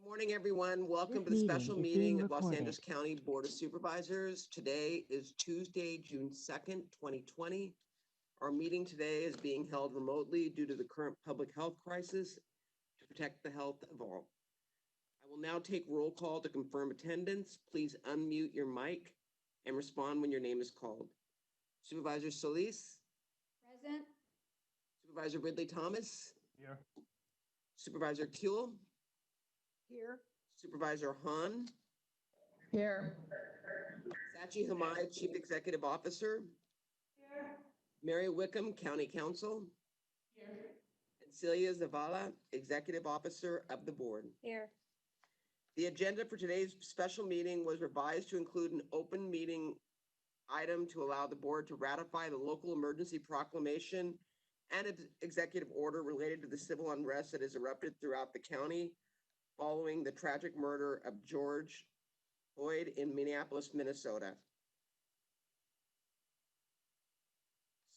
Morning, everyone. Welcome to the special meeting of Los Angeles County Board of Supervisors. Today is Tuesday, June 2nd, 2020. Our meeting today is being held remotely due to the current public health crisis to protect the health of all. I will now take roll call to confirm attendance. Please unmute your mic and respond when your name is called. Supervisor Solis? Present. Supervisor Ridley Thomas? Here. Supervisor Kuehl? Here. Supervisor Han? Here. Sachi Hamai, Chief Executive Officer. Here. Mary Wickham, County Counsel. Here. And Celia Zavala, Executive Officer of the Board. Here. The agenda for today's special meeting was revised to include an open meeting item to allow the board to ratify the local emergency proclamation and executive order related to the civil unrest that has erupted throughout the county following the tragic murder of George Floyd in Minneapolis, Minnesota.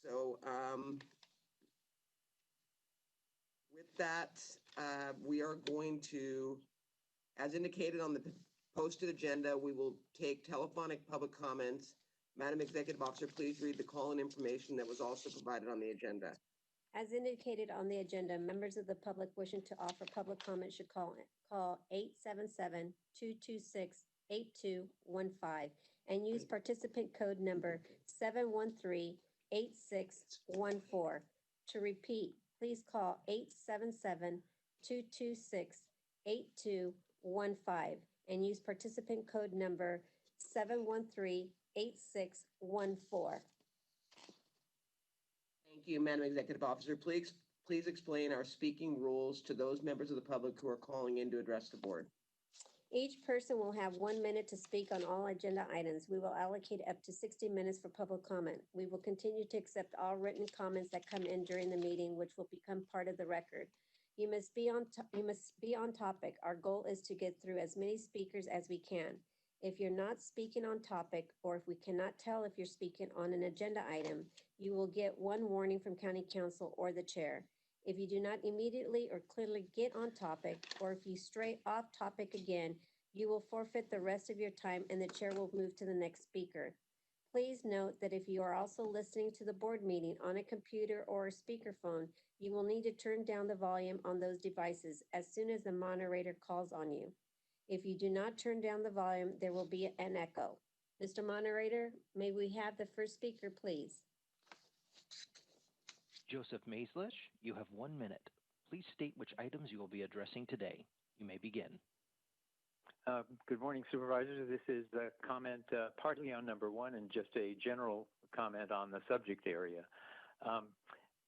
So with that, we are going to, as indicated on the posted agenda, we will take telephonic public comments. Madam Executive Officer, please read the call-in information that was also provided on the agenda. As indicated on the agenda, members of the public wishing to offer public comment should call 877-226-8215 and use participant code number 713-8614. To repeat, please call 877-226-8215 and use participant code number 713-8614. Thank you, Madam Executive Officer. Please explain our speaking rules to those members of the public who are calling in to address the board. Each person will have 1 minute to speak on all agenda items. We will allocate up to 60 minutes for public comment. We will continue to accept all written comments that come in during the meeting, which will become part of the record. You must be on topic. Our goal is to get through as many speakers as we can. If you're not speaking on topic, or if we cannot tell if you're speaking on an agenda item, you will get one warning from County Counsel or the chair. If you do not immediately or clearly get on topic, or if you stray off topic again, you will forfeit the rest of your time and the chair will move to the next speaker. Please note that if you are also listening to the board meeting on a computer or a speakerphone, you will need to turn down the volume on those devices as soon as the moderator calls on you. If you do not turn down the volume, there will be an echo. Mr. Moderator, may we have the first speaker, please? Joseph Maislish, you have 1 minute. Please state which items you will be addressing today. You may begin. Good morning, Supervisors. This is a comment partly on number one and just a general comment on the subject area.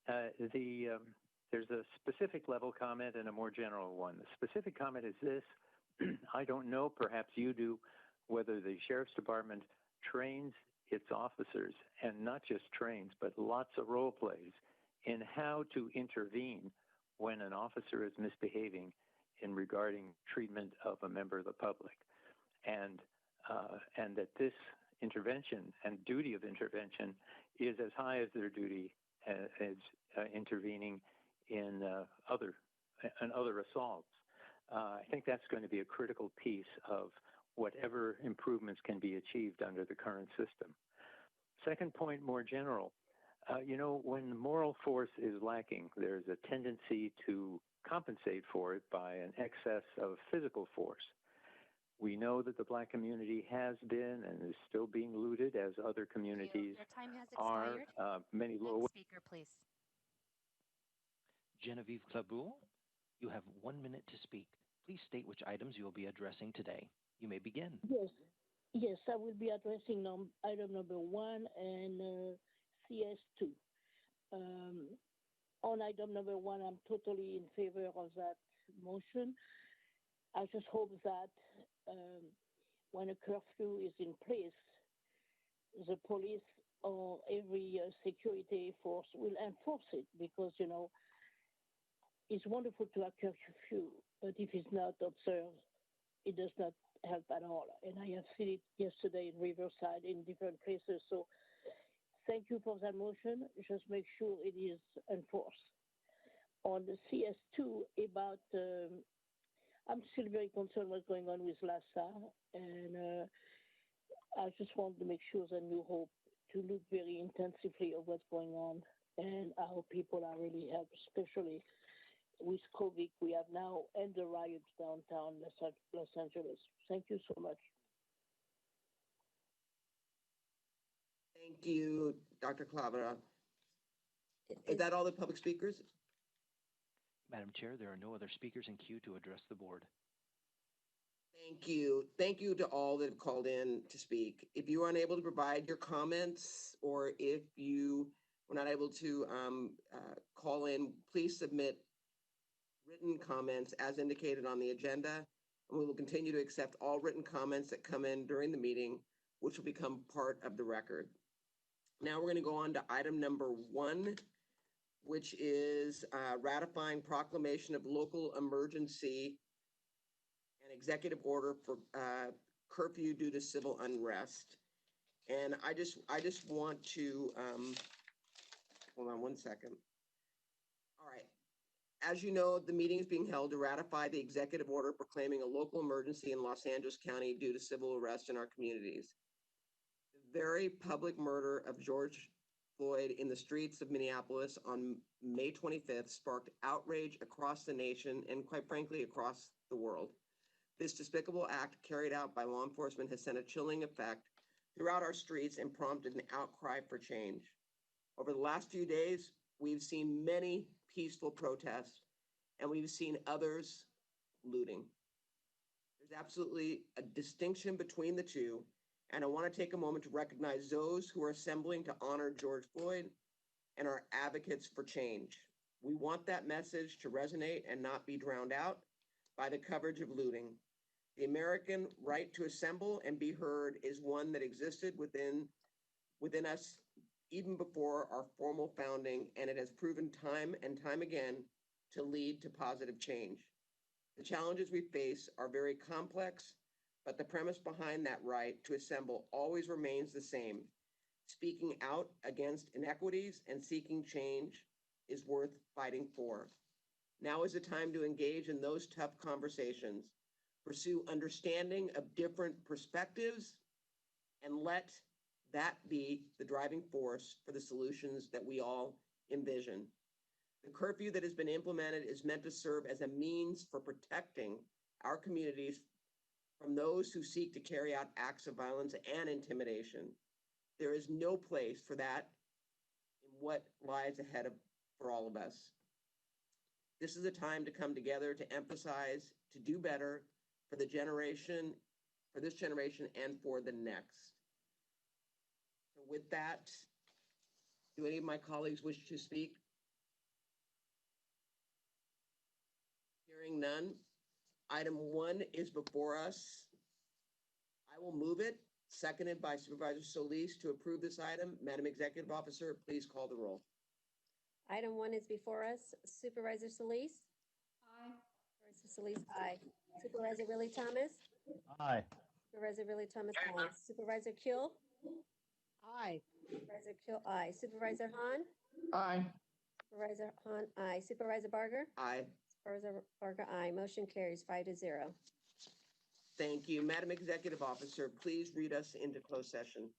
There's a specific level comment and a more general one. The specific comment is this. I don't know, perhaps you do, whether the Sheriff's Department trains its officers, and not just trains, but lots of role plays in how to intervene when an officer is misbehaving in regarding treatment of a member of the public. And that this intervention and duty of intervention is as high as their duty as intervening in other assaults. I think that's going to be a critical piece of whatever improvements can be achieved under the current system. Second point, more general, when moral force is lacking, there's a tendency to compensate for it by an excess of physical force. We know that the Black community has been and is still being looted as other communities Your time has expired. are. Many low. Next speaker, please. Genevieve Claboul, you have 1 minute to speak. Please state which items you will be addressing today. You may begin. Yes, I will be addressing item number 1 and CS2. On item number 1, I'm totally in favor of that motion. I just hope that when a curfew is in place, the police or every security force will enforce it because, it's wonderful to have curfew, but if it's not observed, it does not help at all. And I have seen it yesterday in Riverside in different places. So thank you for that motion. Just make sure it is enforced. On the CS2 about I'm still very concerned what's going on with Lhasa, and I just want to make sure that New Hope to look very intensively at what's going on and how people are really helped, especially with COVID. We have now end the riots downtown Los Angeles. Thank you so much. Thank you, Dr. Clavera. Is that all the public speakers? Madam Chair, there are no other speakers in queue to address the board. Thank you. Thank you to all that have called in to speak. If you are unable to provide your comments, or if you were not able to call in, please submit written comments as indicated on the agenda, and we will continue to accept all written comments that come in during the meeting, which will become part of the record. Now we're going to go on to item number 1, which is ratifying proclamation of local emergency and executive order for curfew due to civil unrest. And I just want to, hold on one second. All right. As you know, the meeting is being held to ratify the executive order proclaiming a local emergency in Los Angeles County due to civil unrest in our communities. The very public murder of George Floyd in the streets of Minneapolis on May 25th sparked outrage across the nation and, quite frankly, across the world. This despicable act carried out by law enforcement has sent a chilling effect throughout our streets and prompted an outcry for change. Over the last few days, we've seen many peaceful protests, and we've seen others looting. There's absolutely a distinction between the two, and I want to take a moment to recognize those who are assembling to honor George Floyd and are advocates for change. We want that message to resonate and not be drowned out by the coverage of looting. The American right to assemble and be heard is one that existed within us even before our formal founding, and it has proven time and time again to lead to positive change. The challenges we face are very complex, but the premise behind that right to assemble always remains the same. Speaking out against inequities and seeking change is worth fighting for. Now is the time to engage in those tough conversations, pursue understanding of different perspectives, and let that be the driving force for the solutions that we all envision. The curfew that has been implemented is meant to serve as a means for protecting our communities from those who seek to carry out acts of violence and intimidation. There is no place for that in what lies ahead for all of us. This is a time to come together to emphasize, to do better for this generation and for the next. So with that, do any of my colleagues wish to speak? Hearing none, item 1 is before us. I will move it, seconded by Supervisor Solis to approve this item. Madam Executive Officer, please call the roll. Item 1 is before us. Supervisor Solis? Aye. Supervisor Solis, aye. Supervisor Willie Thomas? Aye. Supervisor Willie Thomas, aye. Supervisor Kuehl? Aye. Supervisor Kuehl, aye. Supervisor Hahn? Aye. Supervisor Hahn, aye. Supervisor Barger? Aye. Supervisor Barger, aye. Motion carries 5-0. Thank you. Madam Executive Officer, please read us into closed session.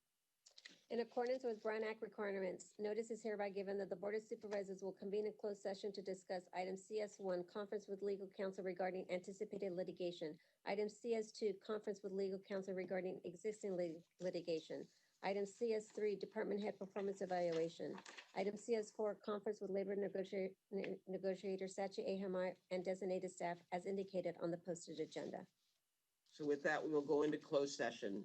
In accordance with Brown Act requirements, notice is hereby given that the Board of Supervisors will convene a closed session to discuss item CS1, conference with legal counsel regarding anticipated litigation. Item CS2, conference with legal counsel regarding existing litigation. Item CS3, department head performance evaluation. Item CS4, conference with labor negotiator Sachi Ahamar and designated staff as indicated on the posted agenda. So with that, we will go into closed session.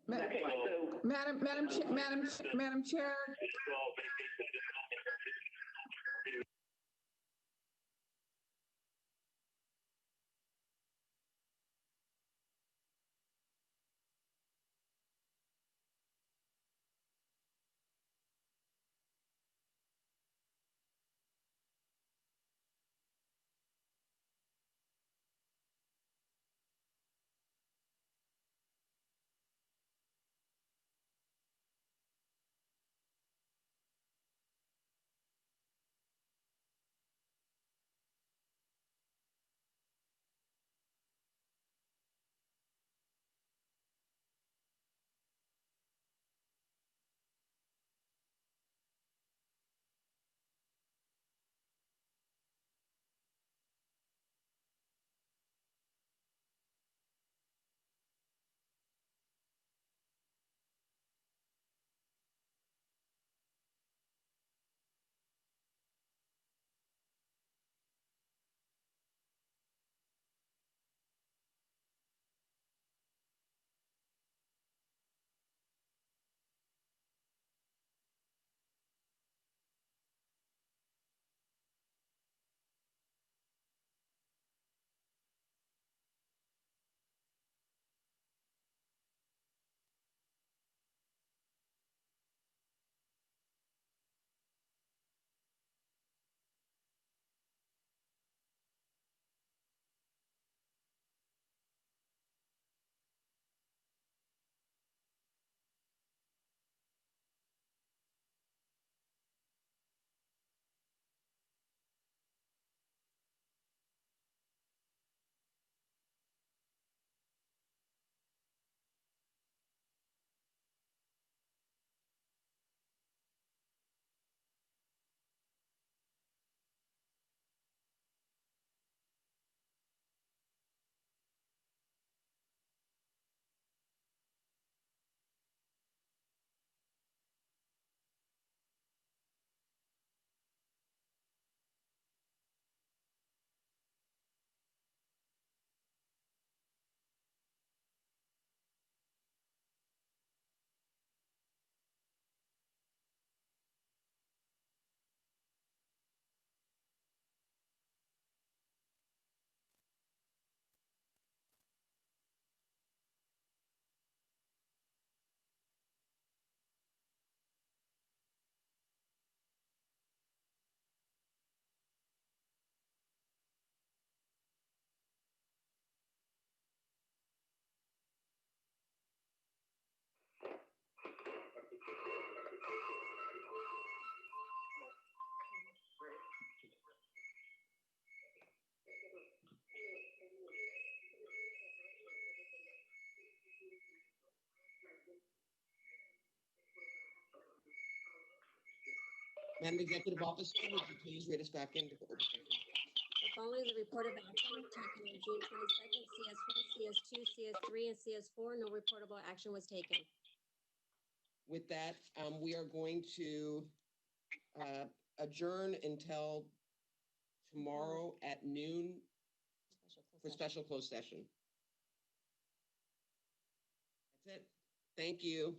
Madam Chair, Madam Executive Officer, would you please read us back into order? The following is a report of action taken on June 22nd, CS1, CS2, CS3, and CS4. No reportable action was taken. With that, we are going to adjourn until tomorrow at noon for special closed session. That's it. Thank you.